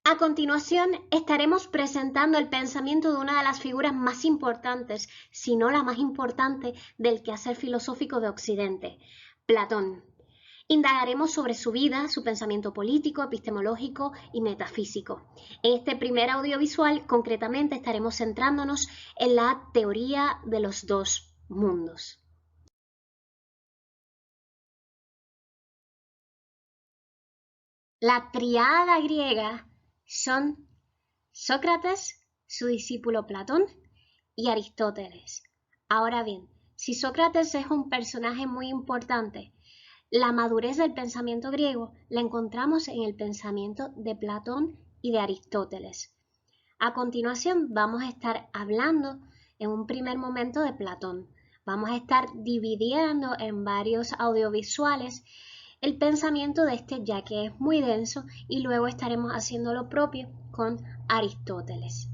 A continuación, estaremos presentando el pensamiento de una de las figuras más importantes, si no la más importante, del quehacer filosófico de Occidente, Platón. Indagaremos sobre su vida, su pensamiento político, epistemológico y metafísico. En este primer audiovisual, concretamente, estaremos centrándonos en la teoría de los dos mundos. La tríada griega son Sócrates, su discípulo Platón y Aristóteles. Ahora bien, si Sócrates es un personaje muy importante, la madurez del pensamiento griego la encontramos en el pensamiento de Platón y de Aristóteles. A continuación vamos a estar hablando en un primer momento de Platón. Vamos a estar dividiendo en varios audiovisuales el pensamiento de este, ya que es muy denso, y luego estaremos haciendo lo propio con Aristóteles.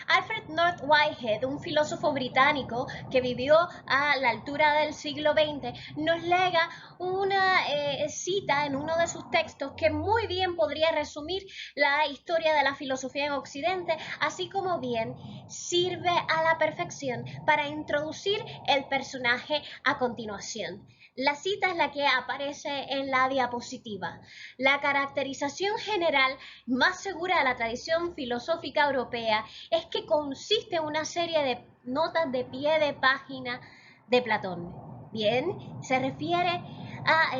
Alfred North Whitehead, un filósofo británico que vivió a la altura del siglo XX, nos lega una cita en uno de sus textos que muy bien podría resumir la historia de la filosofía en Occidente, así como bien sirve a la perfección para introducir el personaje a continuación. La cita es la que aparece en la diapositiva. La caracterización general más segura de la tradición filosófica europea es que consiste en una serie de notas de pie de página de Platón. Bien, se refiere a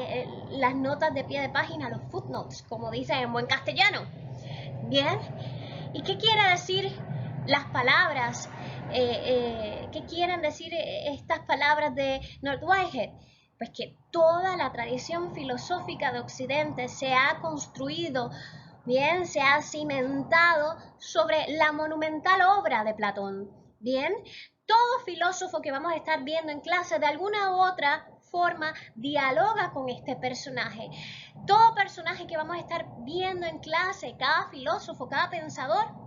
las notas de pie de página, los footnotes, como dicen en buen castellano. Bien, ¿y qué quiere decir las palabras? ¿Qué quieren decir estas palabras de North Whitehead? Pues que toda la tradición filosófica de Occidente se ha construido, bien, se ha cimentado sobre la monumental obra de Platón. Bien, todo filósofo que vamos a estar viendo en clase de alguna u otra forma dialoga con este personaje. Todo personaje que vamos a estar viendo en clase, cada filósofo, cada pensador,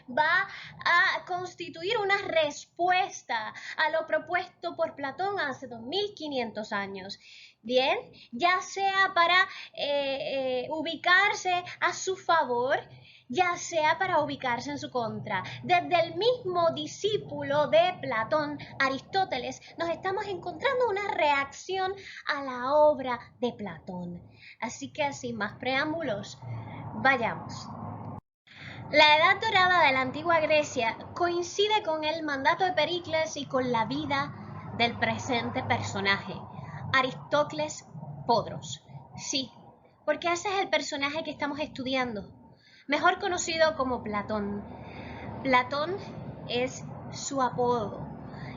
va a constituir una respuesta a lo propuesto por Platón hace 2500 años. Bien, ya sea para ubicarse a su favor, ya sea para ubicarse en su contra. Desde el mismo discípulo de Platón, Aristóteles, nos estamos encontrando una reacción a la obra de Platón. Así que sin más preámbulos, vayamos. La edad dorada de la antigua Grecia coincide con el mandato de Pericles y con la vida del presente personaje, Aristócles Podros. Sí, porque ese es el personaje que estamos estudiando, mejor conocido como Platón. Platón es su apodo.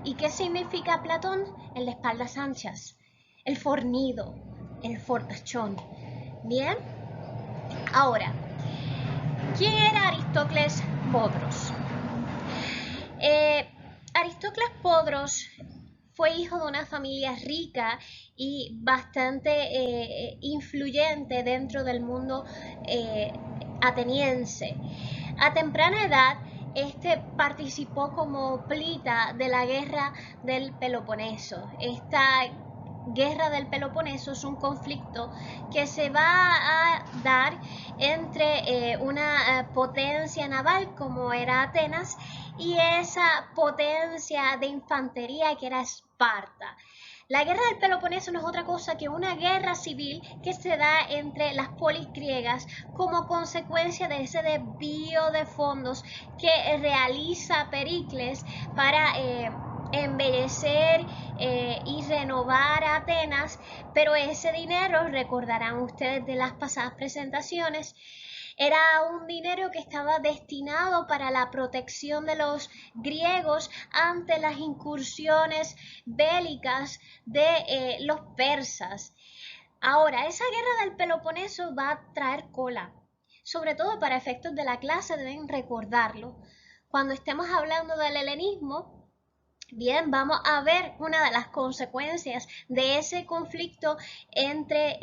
¿Y qué significa Platón? El de espaldas anchas, el fornido, el fortachón. Bien, ahora, ¿quién era Aristócles Podros? Aristócles Podros fue hijo de una familia rica y bastante influyente dentro del mundo ateniense. A temprana edad, participó como plita de la guerra del Peloponeso. Esta guerra del Peloponeso es un conflicto que se va a dar entre una potencia naval como era Atenas y esa potencia de infantería que era Esparta. La guerra del Peloponeso no es otra cosa que una guerra civil que se da entre las polis griegas como consecuencia de ese desvío de fondos que realiza Pericles para embellecer y renovar a Atenas, pero ese dinero, recordarán ustedes de las pasadas presentaciones, era un dinero que estaba destinado para la protección de los griegos ante las incursiones bélicas de los persas. Ahora, esa guerra del Peloponeso va a traer cola, sobre todo para efectos de la clase, deben recordarlo. Cuando estemos hablando del helenismo, bien, vamos a ver una de las consecuencias de ese conflicto entre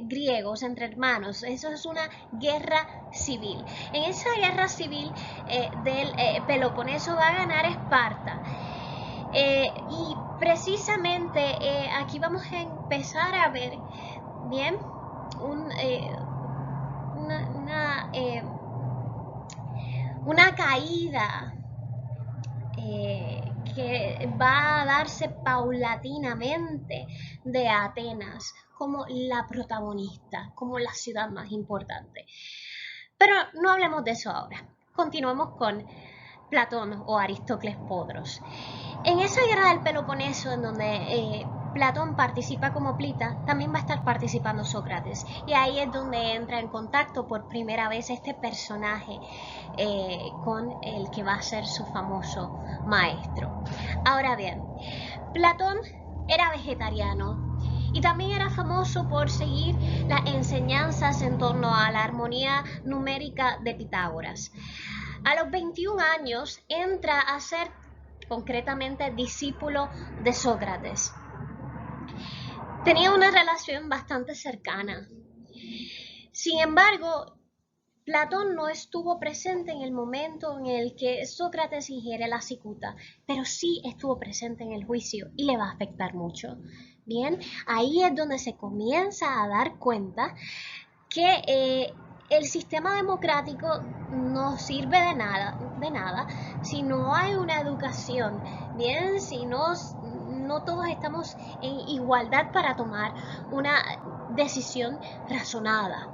griegos, entre hermanos. Eso es una guerra civil. En esa guerra civil del Peloponeso va a ganar Esparta. Y precisamente aquí vamos a empezar a ver, bien, una caída que va a darse paulatinamente de Atenas como la protagonista, como la ciudad más importante. Pero no hablemos de eso ahora. Continuemos con Platón o Aristócles Podros. En esa guerra del Peloponeso, en donde Platón participa como Plita, también va a estar participando Sócrates. Y ahí es donde entra en contacto por primera vez este personaje con el que va a ser su famoso maestro. Ahora bien, Platón era vegetariano y también era famoso por seguir las enseñanzas en torno a la armonía numérica de Pitágoras. A los 21 años entra a ser concretamente discípulo de Sócrates. Tenía una relación bastante cercana. Sin embargo, Platón no estuvo presente en el momento en el que Sócrates ingiere la cicuta, pero sí estuvo presente en el juicio y le va a afectar mucho. Bien, ahí es donde se comienza a dar cuenta que el sistema democrático no sirve de nada si no hay una educación, bien, si no todos estamos en igualdad para tomar una decisión razonada.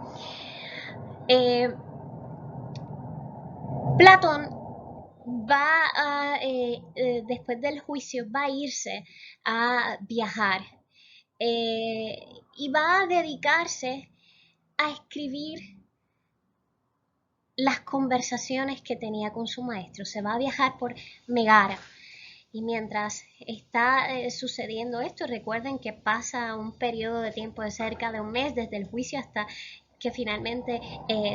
Platón va a, después del juicio, va a irse a viajar y va a dedicarse a escribir las conversaciones que tenía con su maestro. Se va a viajar por Megara. Y mientras está sucediendo esto, recuerden que pasa un periodo de tiempo de cerca de un mes desde el juicio hasta que finalmente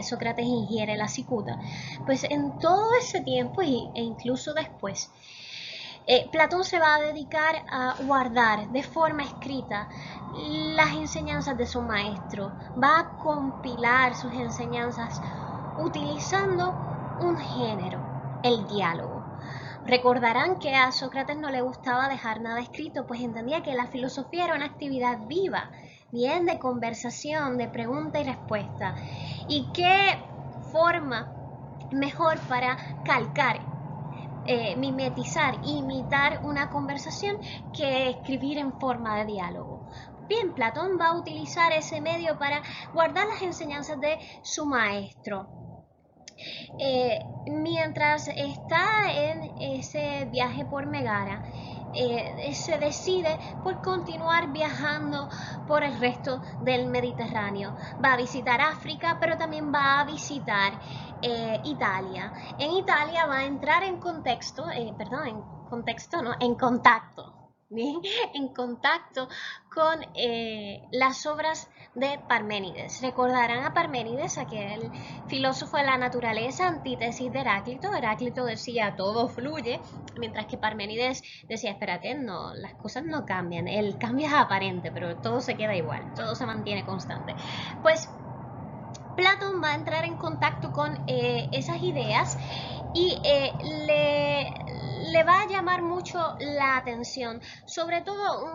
Sócrates ingiere la cicuta. Pues en todo ese tiempo e incluso después, Platón se va a dedicar a guardar de forma escrita las enseñanzas de su maestro. Va a compilar sus enseñanzas utilizando un género, el diálogo. Recordarán que a Sócrates no le gustaba dejar nada escrito, pues entendía que la filosofía era una actividad viva, bien de conversación, de pregunta y respuesta. ¿Y qué forma mejor para calcar, mimetizar, imitar una conversación que escribir en forma de diálogo? Bien, Platón va a utilizar ese medio para guardar las enseñanzas de su maestro. Mientras está en ese viaje por Megara, se decide por continuar viajando por el resto del Mediterráneo. Va a visitar África, pero también va a visitar Italia. En Italia va a entrar en contacto, ¿bien? En contacto con las obras de Parménides. Recordarán a Parménides, aquel filósofo de la naturaleza, antítesis de Heráclito. Heráclito decía todo fluye, mientras que Parménides decía, espérate, no, las cosas no cambian, el cambio es aparente, pero todo se queda igual, todo se mantiene constante. Pues Platón va a entrar en contacto con esas ideas y le va a llamar mucho la atención, sobre todo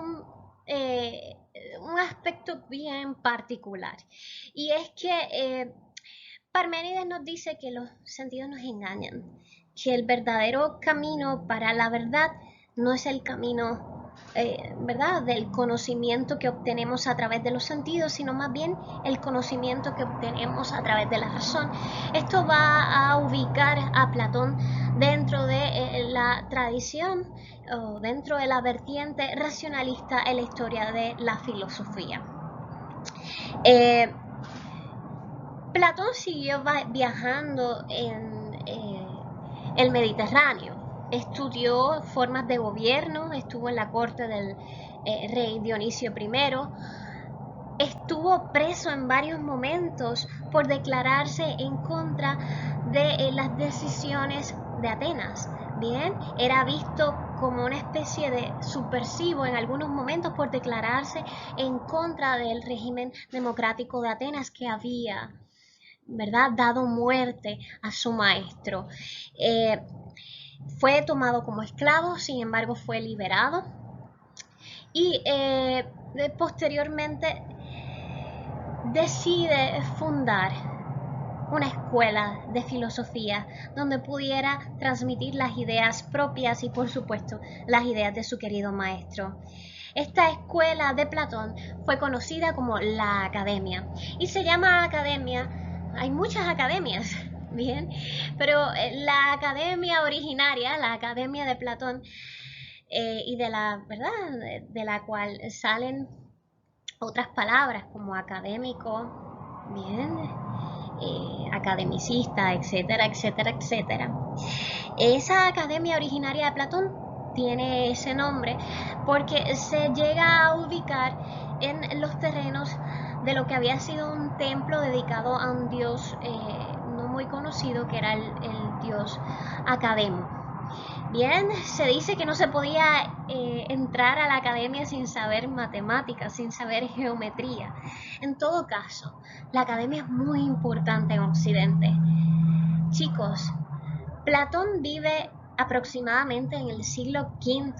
un aspecto bien particular, y es que Parménides nos dice que los sentidos nos engañan, que el verdadero camino para la verdad no es el camino ¿verdad? Del conocimiento que obtenemos a través de los sentidos, sino más bien el conocimiento que obtenemos a través de la razón. Esto va a ubicar a Platón dentro de la tradición o dentro de la vertiente racionalista en la historia de la filosofía. Platón siguió viajando en el Mediterráneo. Estudió formas de gobierno, estuvo en la corte del rey Dionisio I, estuvo preso en varios momentos por declararse en contra de las decisiones de Atenas. Bien, era visto como una especie de subversivo en algunos momentos por declararse en contra del régimen democrático de Atenas que había, ¿verdad?, dado muerte a su maestro. Fue tomado como esclavo, sin embargo fue liberado y posteriormente decide fundar una escuela de filosofía donde pudiera transmitir las ideas propias y, por supuesto, las ideas de su querido maestro. Esta escuela de Platón fue conocida como la Academia y se llama Academia. Hay muchas academias, bien, pero la academia originaria, la Academia de Platón, y de la verdad, de la cual salen otras palabras como académico, bien, academicista, etcétera, etcétera, etcétera. Esa academia originaria de Platón tiene ese nombre porque se llega a ubicar en los terrenos de lo que había sido un templo dedicado a un dios no muy conocido, que era el dios Academo. Bien, se dice que no se podía entrar a la academia sin saber matemáticas, sin saber geometría. En todo caso, la academia es muy importante en Occidente. Chicos, Platón vive aproximadamente en el siglo V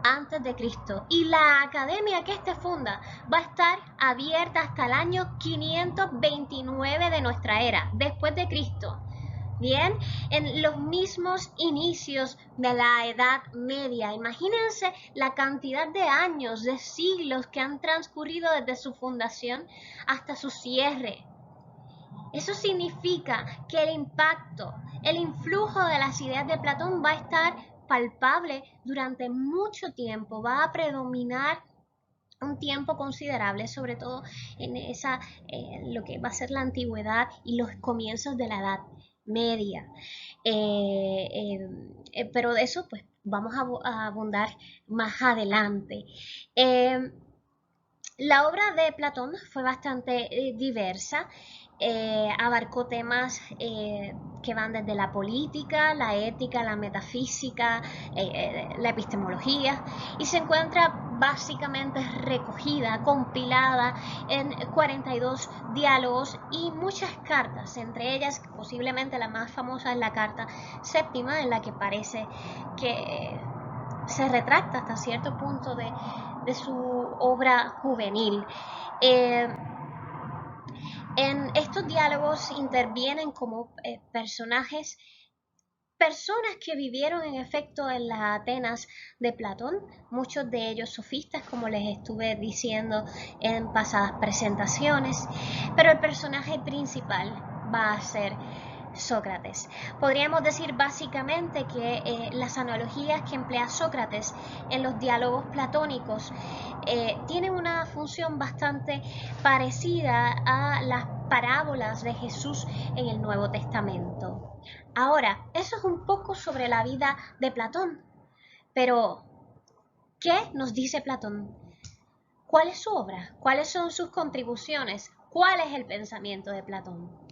antes de Cristo y la academia que éste funda va a estar abierta hasta el año 529 de nuestra era, después de Cristo. Bien, en los mismos inicios de la Edad Media. Imagínense la cantidad de años, de siglos que han transcurrido desde su fundación hasta su cierre. Eso significa que el impacto, el influjo de las ideas de Platón va a estar palpable durante mucho tiempo, va a predominar un tiempo considerable, sobre todo en lo que va a ser la antigüedad y los comienzos de la Edad Media. Pero de eso pues vamos a abundar más adelante. La obra de Platón fue bastante diversa. Abarcó temas que van desde la política, la ética, la metafísica, la epistemología, y se encuentra básicamente recogida, compilada en 42 diálogos y muchas cartas, entre ellas posiblemente la más famosa es la carta séptima, en la que parece que se retracta hasta cierto punto de su obra juvenil. En estos diálogos intervienen como personas que vivieron en efecto en las Atenas de Platón, muchos de ellos sofistas, como les estuve diciendo en pasadas presentaciones, pero el personaje principal va a ser Sócrates. Podríamos decir básicamente que las analogías que emplea Sócrates en los diálogos platónicos tienen una función bastante parecida a las parábolas de Jesús en el Nuevo Testamento. Ahora, eso es un poco sobre la vida de Platón, pero ¿qué nos dice Platón? ¿Cuál es su obra? ¿Cuáles son sus contribuciones? ¿Cuál es el pensamiento de Platón?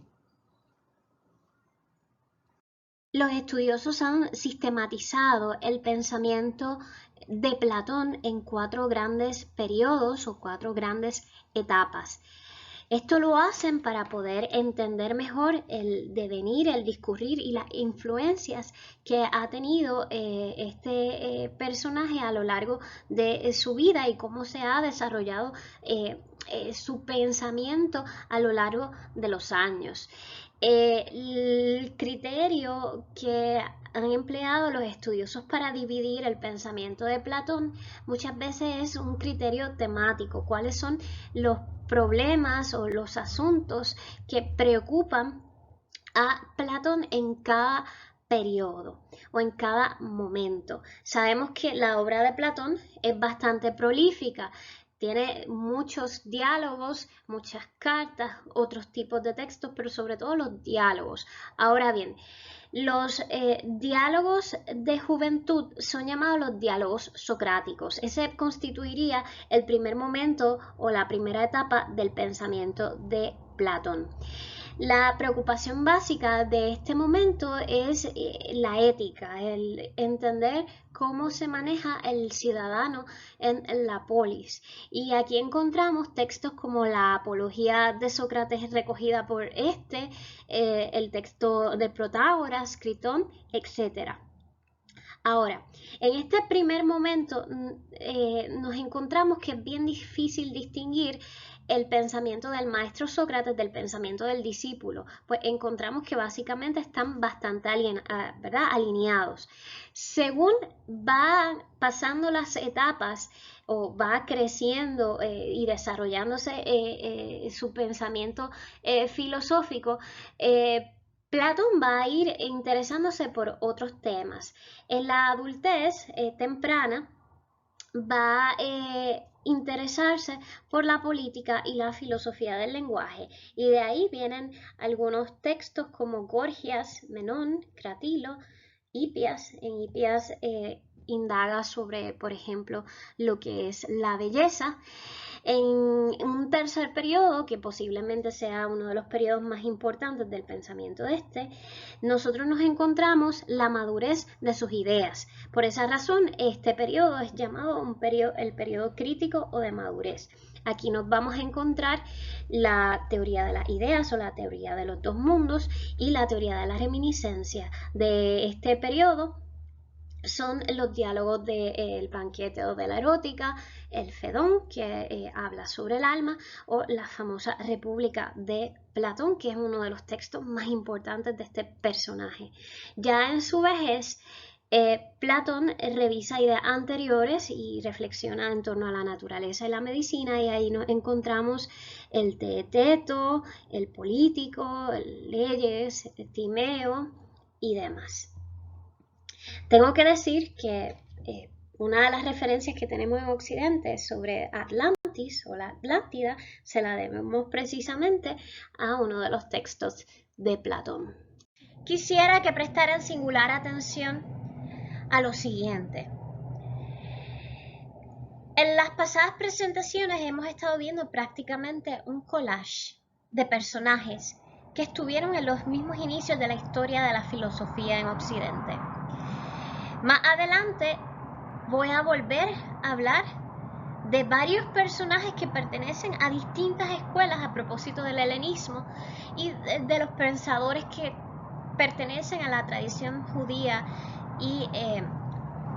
Los estudiosos han sistematizado el pensamiento de Platón en 4 grandes periodos o 4 grandes etapas. Esto lo hacen para poder entender mejor el devenir, el discurrir y las influencias que ha tenido este personaje a lo largo de su vida y cómo se ha desarrollado su pensamiento a lo largo de los años. El criterio que han empleado los estudiosos para dividir el pensamiento de Platón muchas veces es un criterio temático. ¿Cuáles son los problemas o los asuntos que preocupan a Platón en cada periodo o en cada momento? Sabemos que la obra de Platón es bastante prolífica. Tiene muchos diálogos, muchas cartas, otros tipos de textos, pero sobre todo los diálogos. Ahora bien, los diálogos de juventud son llamados los diálogos socráticos. Ese constituiría el primer momento o la primera etapa del pensamiento de Platón. La preocupación básica de este momento es la ética, el entender cómo se maneja el ciudadano en la polis. Y aquí encontramos textos como la Apología de Sócrates recogida por el texto de Protágoras, Critón, etc. Ahora, en este primer momento nos encontramos que es bien difícil distinguir el pensamiento del maestro Sócrates del pensamiento del discípulo, pues encontramos que básicamente están bastante ¿verdad? Alineados. Según van pasando las etapas o va creciendo y desarrollándose su pensamiento filosófico, Platón va a ir interesándose por otros temas. En la adultez temprana va a interesarse por la política y la filosofía del lenguaje, y de ahí vienen algunos textos como Gorgias, Menón, Cratilo, Hipias. En Hipias indaga sobre, por ejemplo, lo que es la belleza. En un tercer periodo, que posiblemente sea uno de los periodos más importantes del pensamiento nosotros nos encontramos la madurez de sus ideas. Por esa razón, este periodo es llamado el periodo crítico o de madurez. Aquí nos vamos a encontrar la teoría de las ideas o la teoría de los dos mundos y la teoría de la reminiscencia. De este periodo son los diálogos del banquete o de la erótica, el Fedón, que habla sobre el alma, o la famosa República de Platón, que es uno de los textos más importantes de este personaje. Ya en su vejez, Platón revisa ideas anteriores y reflexiona en torno a la naturaleza y la medicina, y ahí nos encontramos el Teeteto, el Político, el Leyes, el Timeo y demás. Tengo que decir que una de las referencias que tenemos en Occidente sobre Atlantis o la Atlántida se la debemos precisamente a uno de los textos de Platón. Quisiera que prestaran singular atención a lo siguiente. En las pasadas presentaciones hemos estado viendo prácticamente un collage de personajes que estuvieron en los mismos inicios de la historia de la filosofía en Occidente. Más adelante voy a volver a hablar de varios personajes que pertenecen a distintas escuelas a propósito del helenismo y de los pensadores que pertenecen a la tradición judía y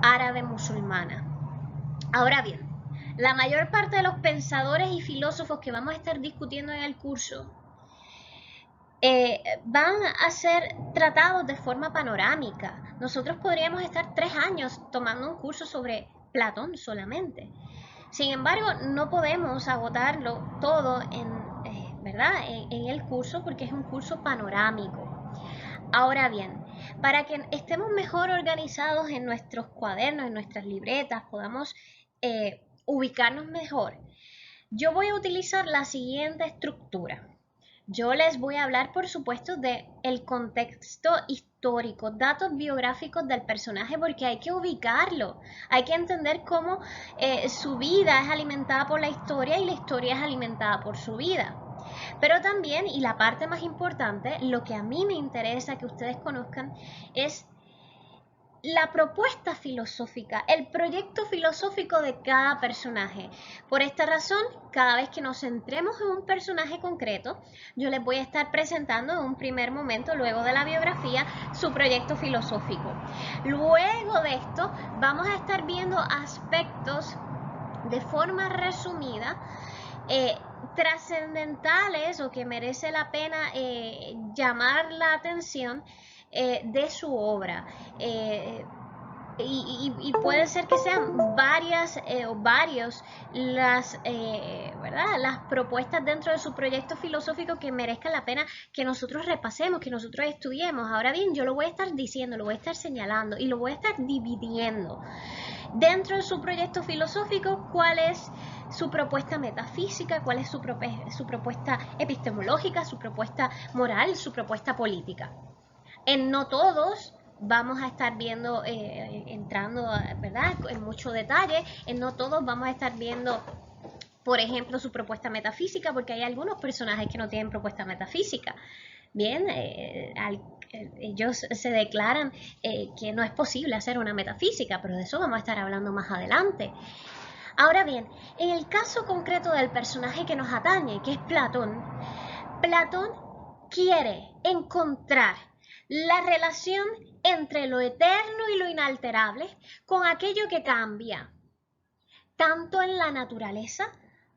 árabe musulmana. Ahora bien, la mayor parte de los pensadores y filósofos que vamos a estar discutiendo en el curso van a ser tratados de forma panorámica. Nosotros podríamos estar 3 años tomando un curso sobre Platón solamente. Sin embargo, no podemos agotarlo todo ¿verdad? En el curso, porque es un curso panorámico. Ahora bien, para que estemos mejor organizados en nuestros cuadernos, en nuestras libretas, podamos ubicarnos mejor, yo voy a utilizar la siguiente estructura. Yo les voy a hablar, por supuesto, del contexto histórico, datos biográficos del personaje, porque hay que ubicarlo, hay que entender cómo su vida es alimentada por la historia y la historia es alimentada por su vida. Pero también, y la parte más importante, lo que a mí me interesa que ustedes conozcan es la propuesta filosófica, el proyecto filosófico de cada personaje. Por esta razón, cada vez que nos centremos en un personaje concreto, yo les voy a estar presentando en un primer momento, luego de la biografía, su proyecto filosófico. Luego de esto, vamos a estar viendo aspectos de forma resumida, trascendentales o que merece la pena llamar la atención de su obra. Y puede ser que sean varias o varios ¿verdad? Las propuestas dentro de su proyecto filosófico que merezcan la pena que nosotros repasemos, que nosotros estudiemos. Ahora bien, yo lo voy a estar diciendo, lo voy a estar señalando y lo voy a estar dividiendo. Dentro de su proyecto filosófico, ¿cuál es su propuesta metafísica? ¿Cuál es su propuesta epistemológica? ¿Su propuesta moral? ¿Su propuesta política? En no todos vamos a estar viendo, entrando, ¿verdad?, en mucho detalle. En no todos vamos a estar viendo, por ejemplo, su propuesta metafísica, porque hay algunos personajes que no tienen propuesta metafísica. Bien, ellos se declaran que no es posible hacer una metafísica, pero de eso vamos a estar hablando más adelante. Ahora bien, en el caso concreto del personaje que nos atañe, que es Platón, Platón quiere encontrar la relación entre lo eterno y lo inalterable con aquello que cambia, tanto en la naturaleza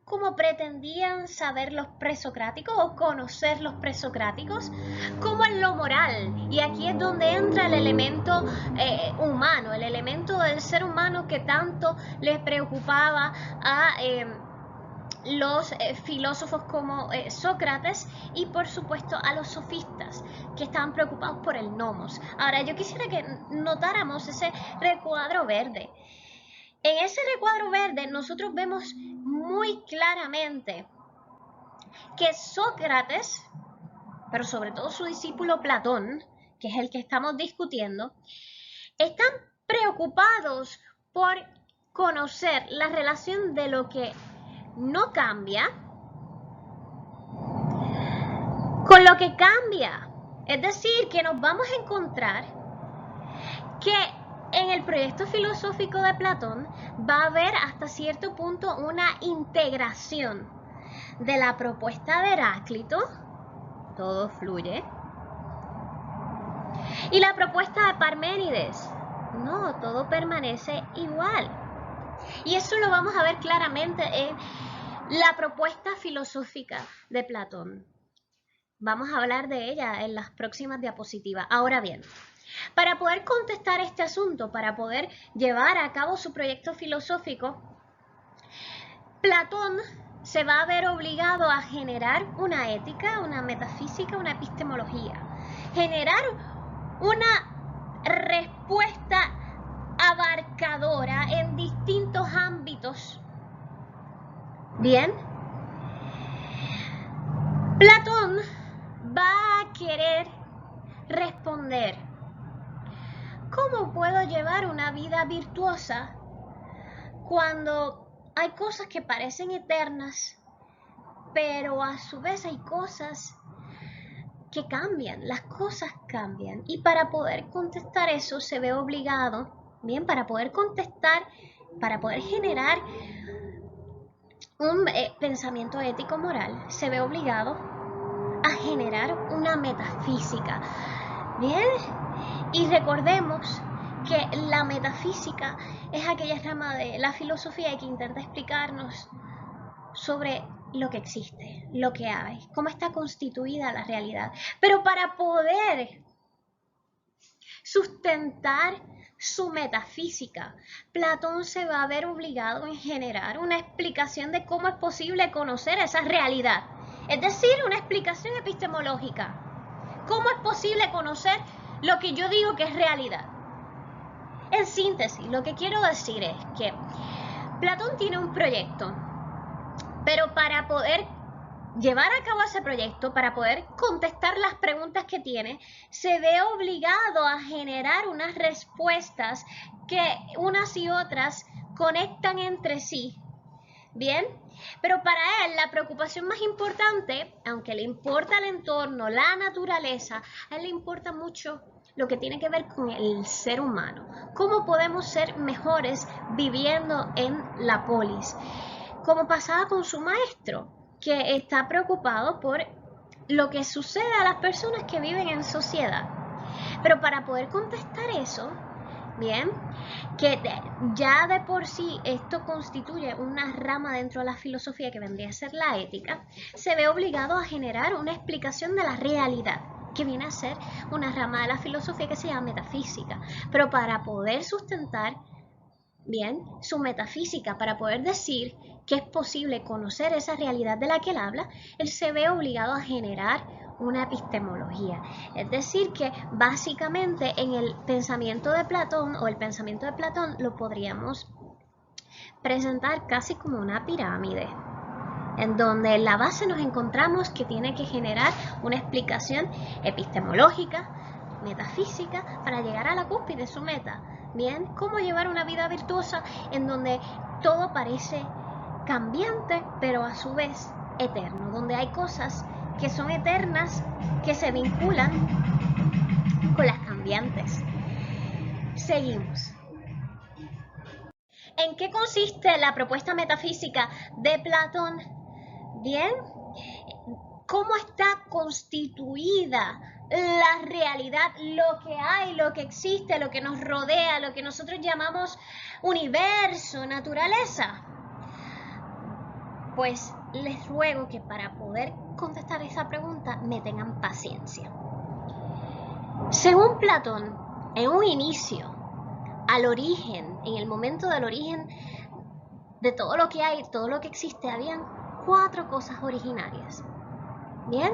como pretendían saber los presocráticos o conocer los presocráticos, como en lo moral. Y aquí es donde entra el elemento humano, el elemento del ser humano que tanto les preocupaba a los filósofos como Sócrates y por supuesto a los sofistas que estaban preocupados por el nomos. Ahora yo quisiera que notáramos ese recuadro verde. En ese recuadro verde nosotros vemos muy claramente que Sócrates, pero sobre todo su discípulo Platón, que es el que estamos discutiendo, están preocupados por conocer la relación de lo que no cambia con lo que cambia. Es decir, que nos vamos a encontrar que en el proyecto filosófico de Platón va a haber hasta cierto punto una integración de la propuesta de Heráclito, todo fluye, y la propuesta de Parménides, no, todo permanece igual. Y eso lo vamos a ver claramente en la propuesta filosófica de Platón. Vamos a hablar de ella en las próximas diapositivas. Ahora bien, para poder contestar este asunto, para poder llevar a cabo su proyecto filosófico, Platón se va a ver obligado a generar una ética, una metafísica, una epistemología, generar una respuesta abarcadora en distintos ámbitos. Bien, Platón va a querer responder: ¿cómo puedo llevar una vida virtuosa cuando hay cosas que parecen eternas, pero a su vez hay cosas que cambian, las cosas cambian? Y para poder contestar eso se ve obligado, bien, para poder contestar, para poder generar un pensamiento ético moral, se ve obligado a generar una metafísica. Bien, y recordemos que la metafísica es aquella rama de la filosofía que intenta explicarnos sobre lo que existe, lo que hay, cómo está constituida la realidad. Pero para poder sustentar su metafísica, Platón se va a ver obligado en generar una explicación de cómo es posible conocer esa realidad. Es decir, una explicación epistemológica. ¿Cómo es posible conocer lo que yo digo que es realidad? En síntesis, lo que quiero decir es que Platón tiene un proyecto, pero para poder llevar a cabo ese proyecto, para poder contestar las preguntas que tiene, se ve obligado a generar unas respuestas que unas y otras conectan entre sí. Bien, pero para él la preocupación más importante, aunque le importa el entorno, la naturaleza, a él le importa mucho lo que tiene que ver con el ser humano. ¿Cómo podemos ser mejores viviendo en la polis? Como pasaba con su maestro, que está preocupado por lo que sucede a las personas que viven en sociedad. Pero para poder contestar eso, bien, que ya de por sí esto constituye una rama dentro de la filosofía que vendría a ser la ética, se ve obligado a generar una explicación de la realidad, que viene a ser una rama de la filosofía que se llama metafísica. Pero para poder sustentar bien su metafísica, para poder decir que es posible conocer esa realidad de la que él habla, él se ve obligado a generar una epistemología. Es decir, que básicamente en el pensamiento de Platón, o el pensamiento de Platón, lo podríamos presentar casi como una pirámide, en donde en la base nos encontramos que tiene que generar una explicación epistemológica, metafísica, para llegar a la cúspide de su meta. Bien, cómo llevar una vida virtuosa en donde todo parece cambiante, pero a su vez eterno, donde hay cosas que son eternas, que se vinculan con las cambiantes. Seguimos. ¿En qué consiste la propuesta metafísica de Platón? Bien, ¿cómo está constituida la realidad, lo que hay, lo que existe, lo que nos rodea, lo que nosotros llamamos universo, naturaleza. Pues les ruego que para poder contestar esa pregunta me tengan paciencia. Según Platón, en un inicio, al origen, en el momento del origen de todo lo que hay, todo lo que existe, habían 4 cosas originarias. ¿Bien?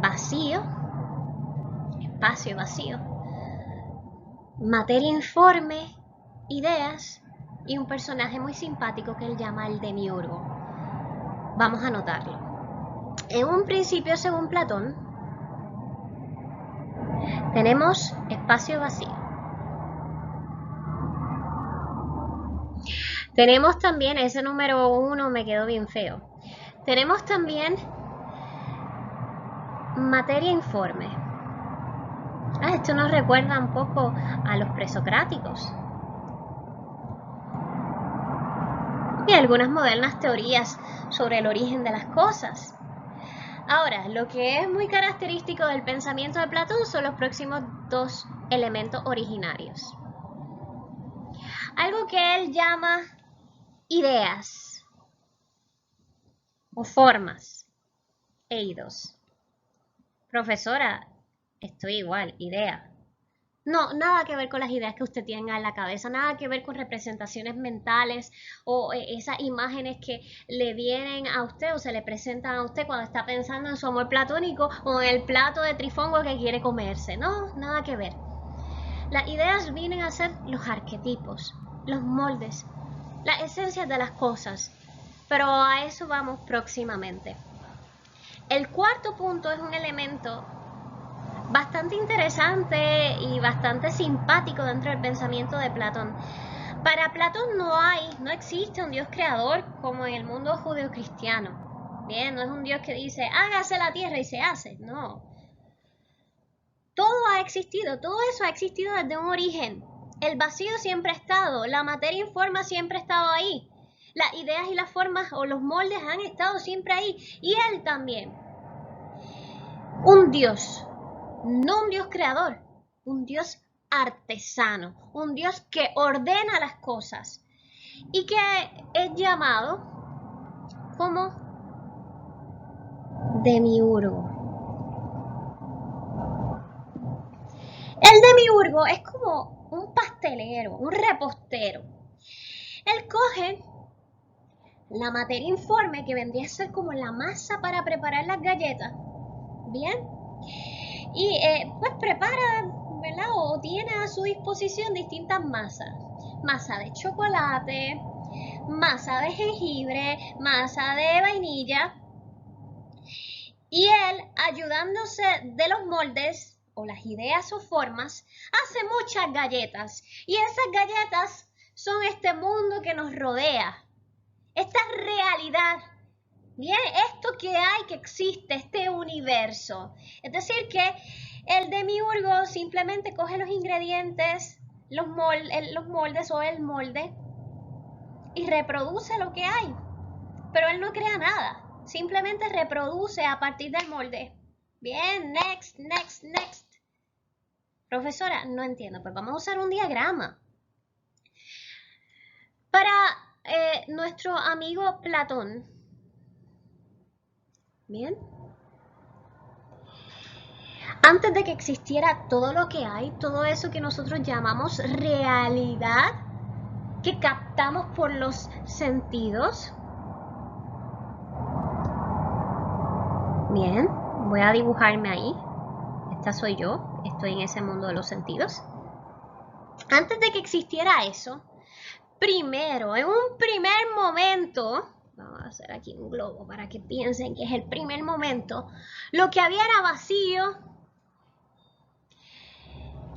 Vacío, espacio vacío, materia informe, ideas y un personaje muy simpático que él llama el demiurgo. Vamos a anotarlo. En un principio, según Platón, tenemos espacio vacío. Tenemos también, ese número 1 me quedó bien feo. Tenemos también materia informe. Esto nos recuerda un poco a los presocráticos. Y algunas modernas teorías sobre el origen de las cosas. Ahora, lo que es muy característico del pensamiento de Platón son los próximos 2 elementos originarios. Algo que él llama ideas o formas. Eidos. Profesora, estoy igual, idea. No, nada que ver con las ideas que usted tenga en la cabeza, nada que ver con representaciones mentales o esas imágenes que le vienen a usted o se le presentan a usted cuando está pensando en su amor platónico o en el plato de trifongo que quiere comerse. No, nada que ver. Las ideas vienen a ser los arquetipos, los moldes, las esencias de las cosas, pero a eso vamos próximamente. El cuarto punto es un elemento bastante interesante y bastante simpático dentro del pensamiento de Platón. Para Platón no existe un Dios creador como en el mundo judeocristiano. Bien, no es un Dios que dice, hágase la tierra y se hace. No. Todo ha existido, todo eso ha existido desde un origen. El vacío siempre ha estado, la materia informe siempre ha estado ahí. Las ideas y las formas o los moldes han estado siempre ahí. Y él también. Un Dios. No un Dios creador, un Dios artesano, un Dios que ordena las cosas y que es llamado como demiurgo. El demiurgo es como un pastelero, un repostero. Él coge la materia informe que vendría a ser como la masa para preparar las galletas, ¿bien? Y pues prepara, ¿verdad? O tiene a su disposición distintas masas. Masa de chocolate, masa de jengibre, masa de vainilla. Y él, ayudándose de los moldes o las ideas o formas, hace muchas galletas. Y esas galletas son este mundo que nos rodea. Esta realidad. Bien, esto que hay, que existe, este universo. Es decir, que el demiurgo simplemente coge los ingredientes, los moldes o el molde y reproduce lo que hay. Pero él no crea nada, simplemente reproduce a partir del molde. Bien, next. Profesora, no entiendo, pues vamos a usar un diagrama. Para nuestro amigo Platón, bien, antes de que existiera todo lo que hay, todo eso que nosotros llamamos realidad, que captamos por los sentidos. Bien, voy a dibujarme ahí. Esta soy yo, estoy en ese mundo de los sentidos. Antes de que existiera eso, primero, en un primer momento, vamos a hacer aquí un globo para que piensen que es el primer momento, lo que había era vacío,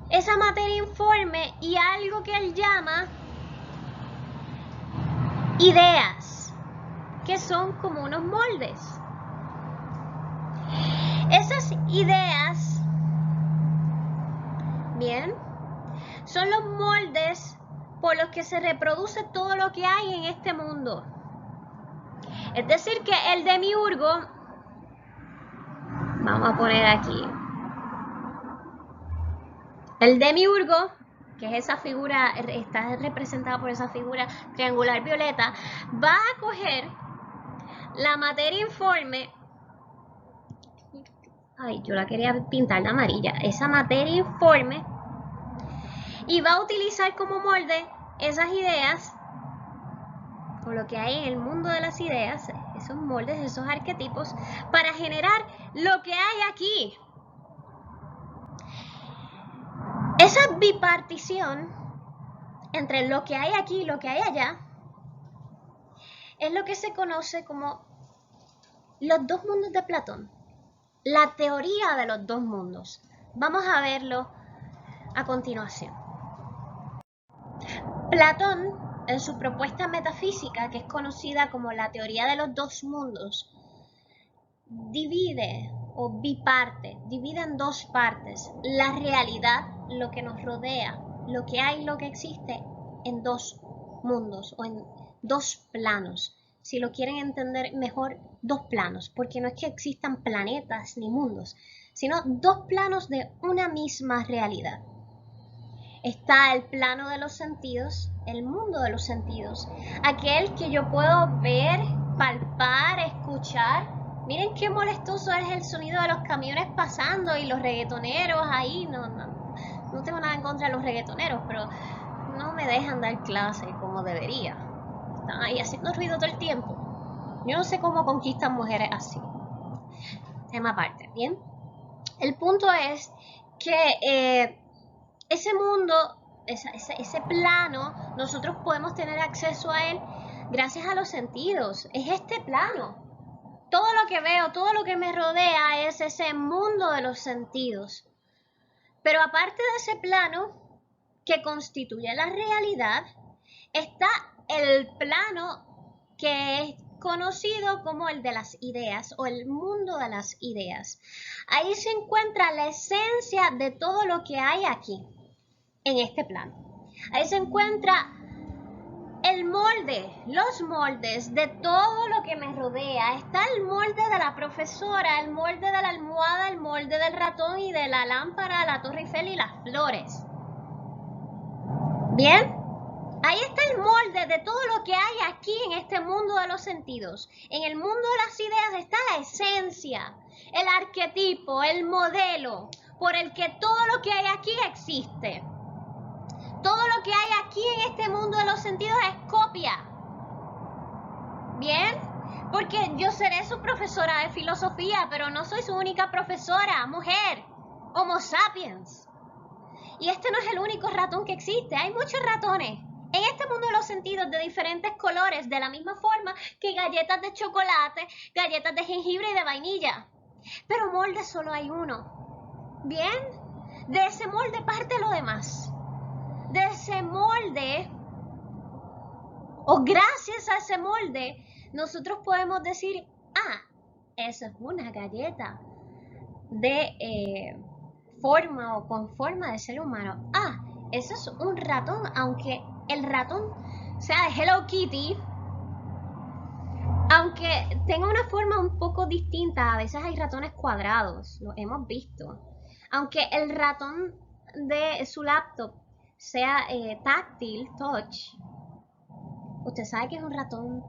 esa materia informe y algo que él llama ideas, que son como unos moldes. Esas ideas, bien, son los moldes por los que se reproduce todo lo que hay en este mundo. Es decir, que el demiurgo Vamos a poner aquí. El demiurgo, que es esa figura, está representada por esa figura triangular violeta, va a coger la materia informe. Ay, yo la quería pintar de amarilla. Esa materia informe. Y va a utilizar como molde esas ideas, o lo que hay en el mundo de las ideas, esos moldes, esos arquetipos, para generar lo que hay aquí. Esa bipartición entre lo que hay aquí y lo que hay allá es lo que se conoce como los dos mundos de Platón, la teoría de los dos mundos. Vamos a verlo a continuación. Platón, en su propuesta metafísica, que es conocida como la teoría de los dos mundos, divide o biparte, divide en dos partes la realidad, lo que nos rodea, lo que hay, lo que existe, en dos mundos o en dos planos. Si lo quieren entender mejor, dos planos, porque no es que existan planetas ni mundos, sino dos planos de una misma realidad. Está el plano de los sentidos, el mundo de los sentidos, aquel que yo puedo ver, palpar, escuchar. Miren qué molestoso es el sonido de los camiones pasando y los reggaetoneros ahí. No tengo nada en contra de los reggaetoneros, pero no me dejan dar clase como debería. Están ahí haciendo ruido todo el tiempo. Yo no sé cómo conquistan mujeres así. Tema aparte, ¿bien? El punto es que ese mundo, ese plano, nosotros podemos tener acceso a él gracias a los sentidos. Es este plano. Todo lo que veo, todo lo que me rodea es ese mundo de los sentidos. Pero aparte de ese plano que constituye la realidad, está el plano que es conocido como el de las ideas o el mundo de las ideas. Ahí se encuentra la esencia de todo lo que hay aquí, en este plano. Ahí se encuentra el molde, los moldes de todo lo que me rodea. Está el molde de la profesora, el molde de la almohada, el molde del ratón y de la lámpara, la Torre Eiffel y las flores. ¿Bien? Ahí está el molde de todo lo que hay aquí en este mundo de los sentidos. En el mundo de las ideas está la esencia, el arquetipo, el modelo por el que todo lo que hay aquí existe. Todo lo que hay aquí en este mundo de los sentidos es copia. ¿Bien? Porque yo seré su profesora de filosofía, pero no soy su única profesora, mujer, Homo sapiens. Y este no es el único ratón que existe, hay muchos ratones en este mundo de los sentidos de diferentes colores, de la misma forma que galletas de chocolate, galletas de jengibre y de vainilla. Pero molde solo hay uno. ¿Bien? De ese molde parte lo demás. De ese molde, o gracias a ese molde, nosotros podemos decir, eso es una galleta de forma o con forma de ser humano. Eso es un ratón, aunque el ratón sea de Hello Kitty, aunque tenga una forma un poco distinta. A veces hay ratones cuadrados, lo hemos visto. Aunque el ratón de su laptop sea táctil, touch, usted sabe que es un ratón.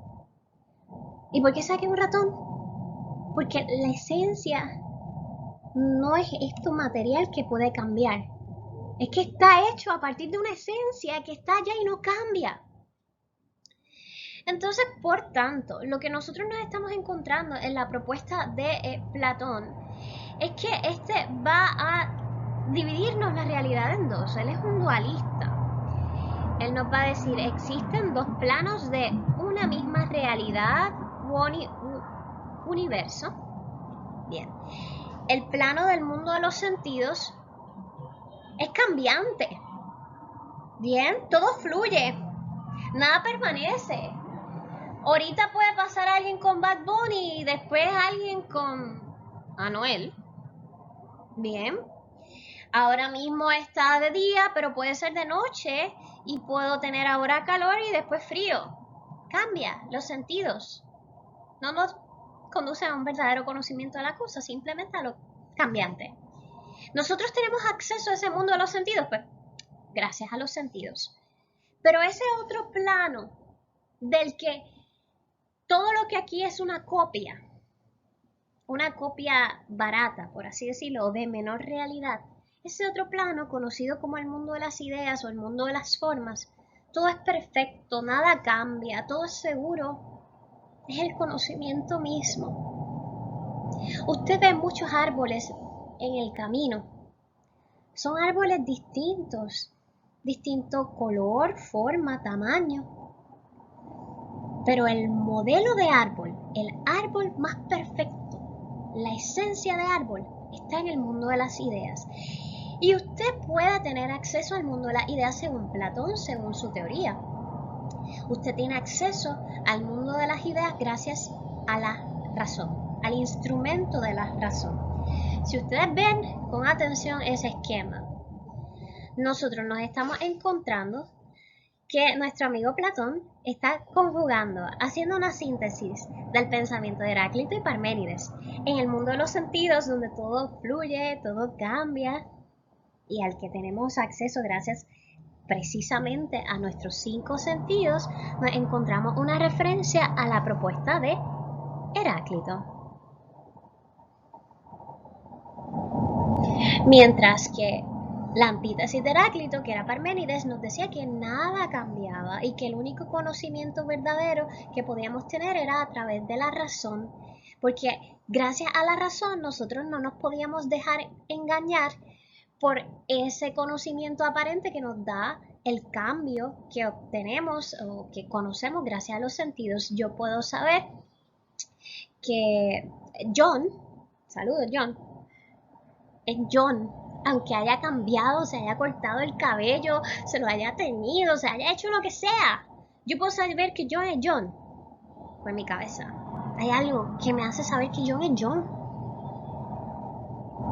¿Y por qué sabe que es un ratón? Porque la esencia no es esto material que puede cambiar. Es que está hecho a partir de una esencia que está allá y no cambia. Entonces, por tanto, lo que nosotros nos estamos encontrando en la propuesta de Platón es que este va a dividirnos la realidad en dos. Él es un dualista. Él nos va a decir, existen dos planos de una misma realidad u universo. Bien. El plano del mundo de los sentidos es cambiante. Bien, todo fluye. Nada permanece. Ahorita puede pasar alguien con Bad Bunny y después alguien con Anuel. Bien. Ahora mismo está de día, pero puede ser de noche y puedo tener ahora calor y después frío. Cambia los sentidos. No nos conduce a un verdadero conocimiento de la cosa, simplemente a lo cambiante. ¿Nosotros tenemos acceso a ese mundo de los sentidos? Pues gracias a los sentidos. Pero ese otro plano del que todo lo que aquí es una copia barata, por así decirlo, o de menor realidad, ese otro plano conocido como el mundo de las ideas o el mundo de las formas, todo es perfecto, nada cambia, todo es seguro, es el conocimiento mismo. Usted ve muchos árboles en el camino, son árboles distintos, distinto color, forma, tamaño, pero el modelo de árbol, el árbol más perfecto, la esencia de árbol, está en el mundo de las ideas. Y usted puede tener acceso al mundo de las ideas según Platón, según su teoría. Usted tiene acceso al mundo de las ideas gracias a la razón, al instrumento de la razón. Si ustedes ven con atención ese esquema, nosotros nos estamos encontrando que nuestro amigo Platón está conjugando, haciendo una síntesis del pensamiento de Heráclito y Parménides en el mundo de los sentidos, donde todo fluye, todo cambia y al que tenemos acceso gracias precisamente a nuestros 5 sentidos, nos encontramos una referencia a la propuesta de Heráclito. Mientras que la antítesis de Heráclito, que era Parménides, nos decía que nada cambiaba y que el único conocimiento verdadero que podíamos tener era a través de la razón, porque gracias a la razón nosotros no nos podíamos dejar engañar por ese conocimiento aparente que nos da el cambio que obtenemos o que conocemos gracias a los sentidos. Yo puedo saber que John, saludos John, es John, aunque haya cambiado, se haya cortado el cabello, se lo haya teñido, se haya hecho lo que sea. Yo puedo saber que John es John por mi cabeza. Hay algo que me hace saber que John es John.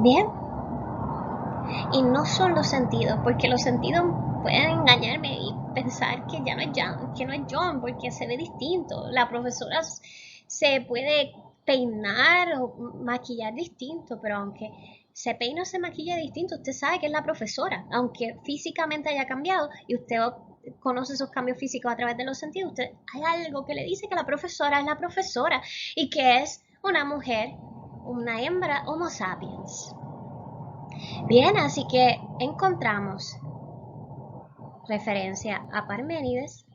Bien. Y no son los sentidos, porque los sentidos pueden engañarme y pensar que ya no es John, que no es John, porque se ve distinto. La profesora se puede peinar o maquillar distinto, pero aunque se peina o se maquilla distinto, usted sabe que es la profesora, aunque físicamente haya cambiado y usted conoce esos cambios físicos a través de los sentidos, hay algo que le dice que la profesora es la profesora y que es una mujer, una hembra Homo sapiens. Bien, así que encontramos referencia a Parménides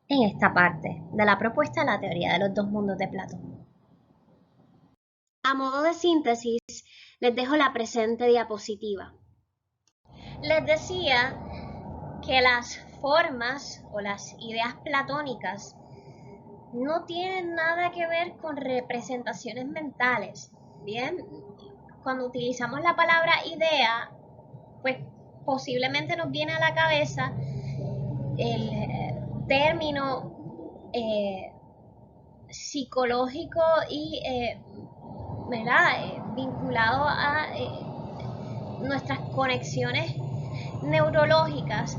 en esta parte de la propuesta de la teoría de los 2 mundos de Platón. A modo de síntesis, les dejo la presente diapositiva. Les decía que las formas o las ideas platónicas no tienen nada que ver con representaciones mentales. Bien, cuando utilizamos la palabra idea, pues posiblemente nos viene a la cabeza el término psicológico y vinculado a nuestras conexiones neurológicas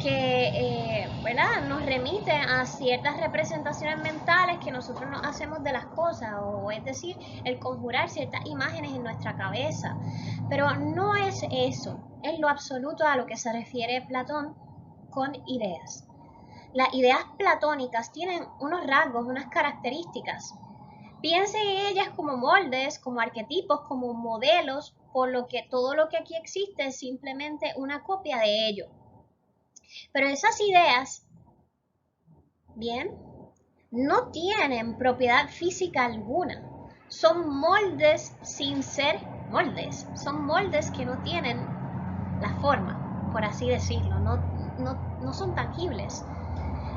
que nos remite a ciertas representaciones mentales que nosotros nos hacemos de las cosas, o es decir, el conjurar ciertas imágenes en nuestra cabeza. Pero no es eso, en lo absoluto a lo que se refiere Platón con ideas. Las ideas platónicas tienen unos rasgos, unas características. Piensen en ellas como moldes, como arquetipos, como modelos, por lo que todo lo que aquí existe es simplemente una copia de ello. Pero esas ideas, bien, no tienen propiedad física alguna. Son moldes sin ser moldes. Son moldes que no tienen la forma, por así decirlo. No son tangibles.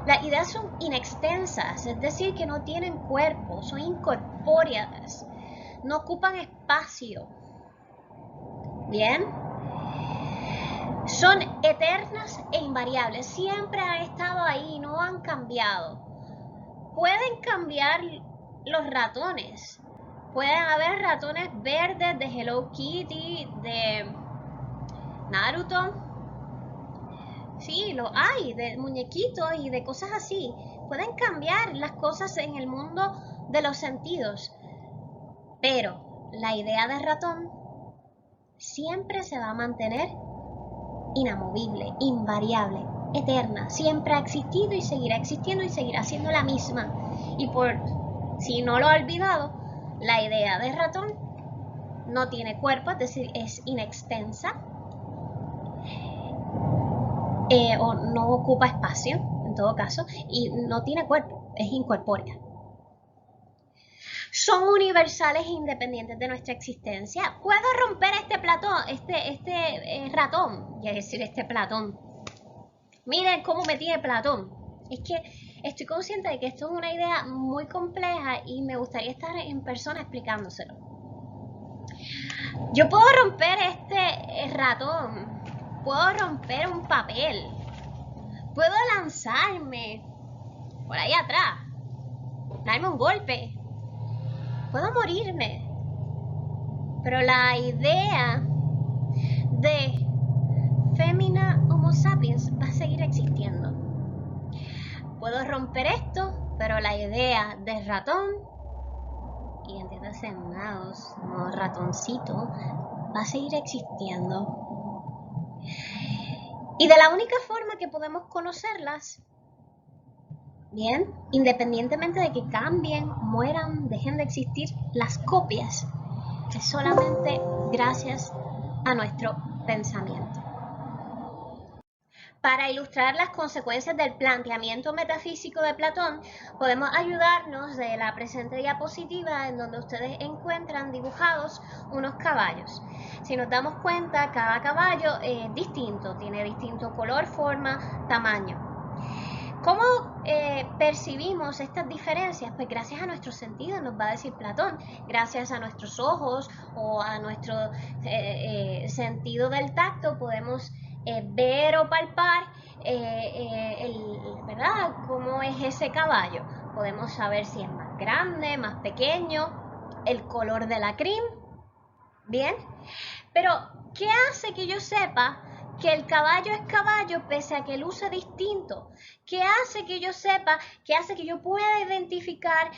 Las ideas son inextensas, es decir, que no tienen cuerpo, son incorpóreas, no ocupan espacio. Bien. Son eternas e invariables, siempre han estado ahí, no han cambiado. Pueden cambiar los ratones, pueden haber ratones verdes de Hello Kitty, de Naruto, sí, lo hay, de muñequitos y de cosas así. Pueden cambiar las cosas en el mundo de los sentidos. Pero la idea de ratón siempre se va a mantener inamovible, invariable, eterna. Siempre ha existido y seguirá existiendo y seguirá siendo la misma. Y por si no lo ha olvidado, la idea de ratón no tiene cuerpo, es decir, es inextensa, o no ocupa espacio, en todo caso, y no tiene cuerpo, es incorpórea. Son universales e independientes de nuestra existencia. ¿Puedo romper este ratón? Y decir, este Platón. Miren cómo me tiene Platón. Es que estoy consciente de que esto es una idea muy compleja y me gustaría estar en persona explicándoselo. Yo puedo romper este ratón, puedo romper un papel, puedo lanzarme por ahí atrás, darme un golpe, puedo morirme, pero la idea de Femina Homo sapiens va a seguir existiendo. Puedo romper esto, pero la idea de ratón, y entiéndase mouse, no ratoncito, va a seguir existiendo. Y de la única forma que podemos conocerlas, bien, independientemente de que cambien, mueran, dejen de existir las copias, es solamente gracias a nuestro pensamiento. Para ilustrar las consecuencias del planteamiento metafísico de Platón, podemos ayudarnos de la presente diapositiva en donde ustedes encuentran dibujados unos caballos. Si nos damos cuenta, cada caballo es distinto, tiene distinto color, forma, tamaño. ¿Cómo percibimos estas diferencias? Pues gracias a nuestros sentidos, nos va a decir Platón, gracias a nuestros ojos o a nuestro sentido del tacto podemos ver o palpar ¿verdad? ¿Cómo es ese caballo? Podemos saber si es más grande, más pequeño, el color de la crin, ¿bien? Pero, ¿qué hace que yo sepa que el caballo es caballo pese a que luce distinto? ¿Qué hace que yo sepa, qué hace que yo pueda identificar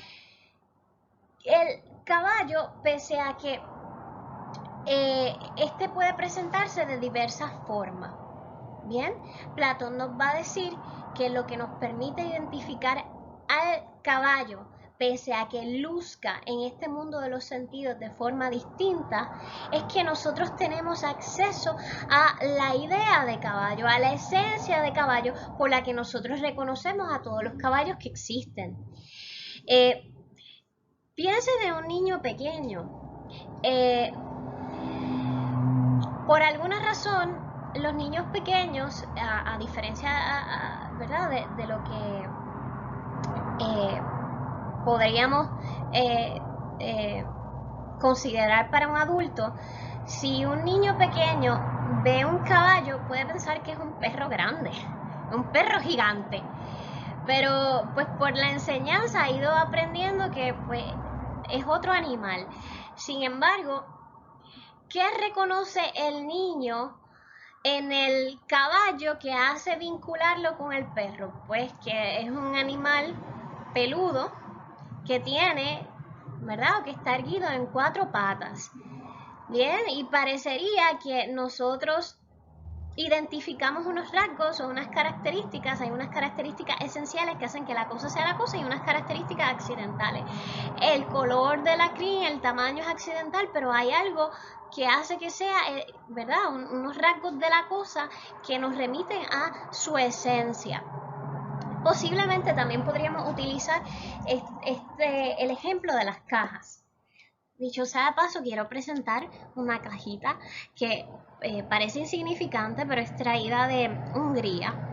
el caballo pese a que este puede presentarse de diversas formas? Bien, Platón nos va a decir que lo que nos permite identificar al caballo, pese a que luzca en este mundo de los sentidos de forma distinta, es que nosotros tenemos acceso a la idea de caballo, a la esencia de caballo por la que nosotros reconocemos a todos los caballos que existen. Piense de un niño pequeño. Por alguna razón, los niños pequeños, a diferencia ¿verdad? De lo que podríamos considerar para un adulto, si un niño pequeño ve un caballo, puede pensar que es un perro grande, un perro gigante. Pero pues por la enseñanza ha ido aprendiendo que pues es otro animal. Sin embargo, ¿qué reconoce el niño en el caballo que hace vincularlo con el perro? Pues que es un animal peludo que tiene, ¿verdad? O que está erguido en 4 patas. Bien, y parecería que nosotros identificamos unos rasgos o unas características, hay unas características esenciales que hacen que la cosa sea la cosa y unas características accidentales. El color de la crin, el tamaño es accidental, pero hay algo que hace que sea, ¿verdad? Unos rasgos de la cosa que nos remiten a su esencia. Posiblemente también podríamos utilizar el ejemplo de las cajas. Dicho sea de paso, quiero presentar una cajita que parece insignificante, pero es traída de Hungría.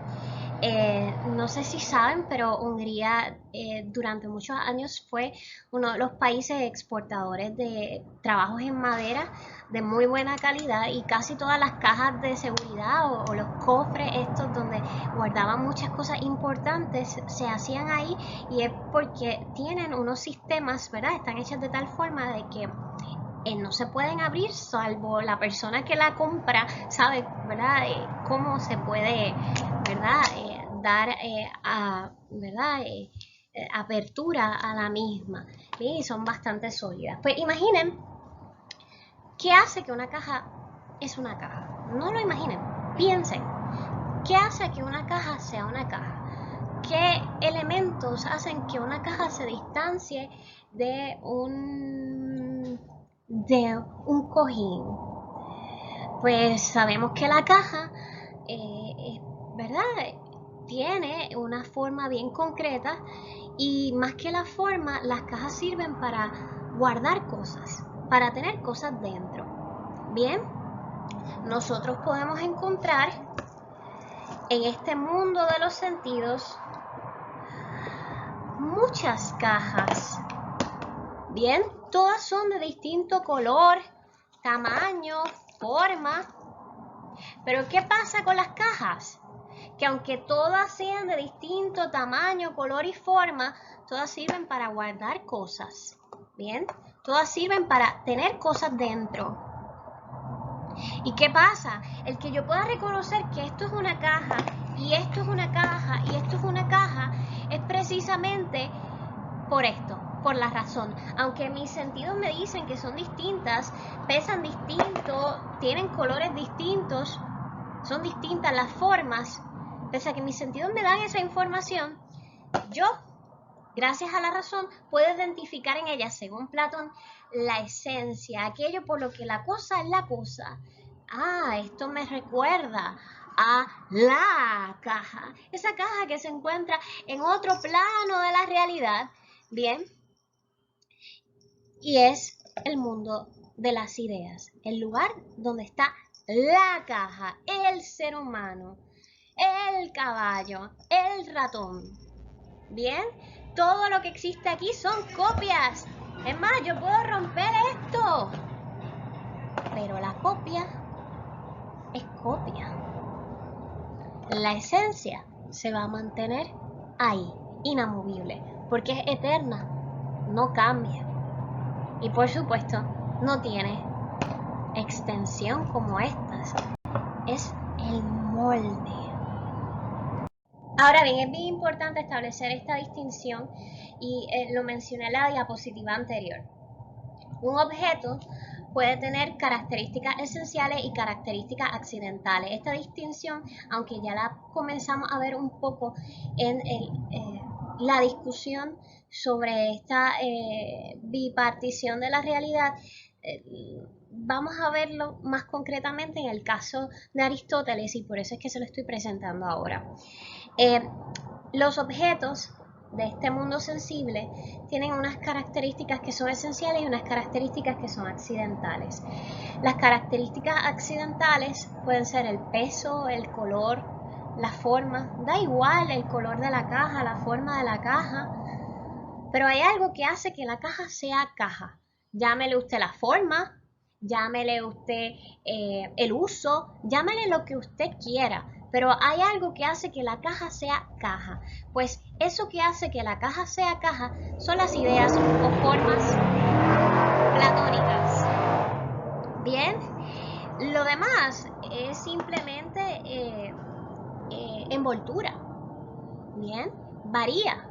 No sé si saben, pero Hungría durante muchos años fue uno de los países exportadores de trabajos en madera de muy buena calidad, y casi todas las cajas de seguridad o los cofres estos donde guardaban muchas cosas importantes se hacían ahí, y es porque tienen unos sistemas, ¿verdad? Están hechas de tal forma de que no se pueden abrir salvo la persona que la compra sabe, ¿verdad? Cómo se puede, ¿verdad? Dar a, ¿verdad? apertura a la misma, ¿bien? Y son bastante sólidas. Pues imaginen qué hace que una caja es una caja. No lo imaginen, piensen. ¿Qué hace que una caja sea una caja? ¿Qué elementos hacen que una caja se distancie de un cojín? Pues sabemos que la caja, ¿verdad? Tiene una forma bien concreta y más que la forma, las cajas sirven para guardar cosas, para tener cosas dentro. Bien, nosotros podemos encontrar en este mundo de los sentidos muchas cajas. Bien, todas son de distinto color, tamaño, forma. Pero ¿qué pasa con las cajas? Que aunque todas sean de distinto tamaño, color y forma, todas sirven para guardar cosas. Bien, todas sirven para tener cosas dentro. ¿Y qué pasa? El que yo pueda reconocer que esto es una caja y esto es una caja y esto es una caja es precisamente por esto, por la razón. Aunque mis sentidos me dicen que son distintas, pesan distinto, tienen colores distintos, son distintas las formas, pese a que mis sentidos me dan esa información, yo, gracias a la razón, puedo identificar en ella, según Platón, la esencia, aquello por lo que la cosa es la cosa. Ah, esto me recuerda a la caja, esa caja que se encuentra en otro plano de la realidad, bien, y es el mundo de las ideas, el lugar donde está la caja, el ser humano, el caballo, el ratón. Bien, todo lo que existe aquí son copias. Es más, yo puedo romper esto, pero la copia es copia. La esencia se va a mantener ahí, inamovible, porque es eterna, no cambia. Y por supuesto, no tiene extensión como estas. Es el molde. Ahora bien, es bien importante establecer esta distinción y lo mencioné en la diapositiva anterior. Un objeto puede tener características esenciales y características accidentales. Esta distinción, aunque ya la comenzamos a ver un poco en la discusión sobre esta bipartición de la realidad, vamos a verlo más concretamente en el caso de Aristóteles y por eso es que se lo estoy presentando ahora. Los objetos de este mundo sensible tienen unas características que son esenciales y unas características que son accidentales. Las características accidentales pueden ser el peso, el color, la forma, da igual el color de la caja, la forma de la caja, pero hay algo que hace que la caja sea caja. Llámele usted la forma, llámele usted el uso, llámele lo que usted quiera, pero hay algo que hace que la caja sea caja. Pues eso que hace que la caja sea caja son las ideas o formas platónicas. Bien, lo demás es simplemente envoltura. Bien, varía.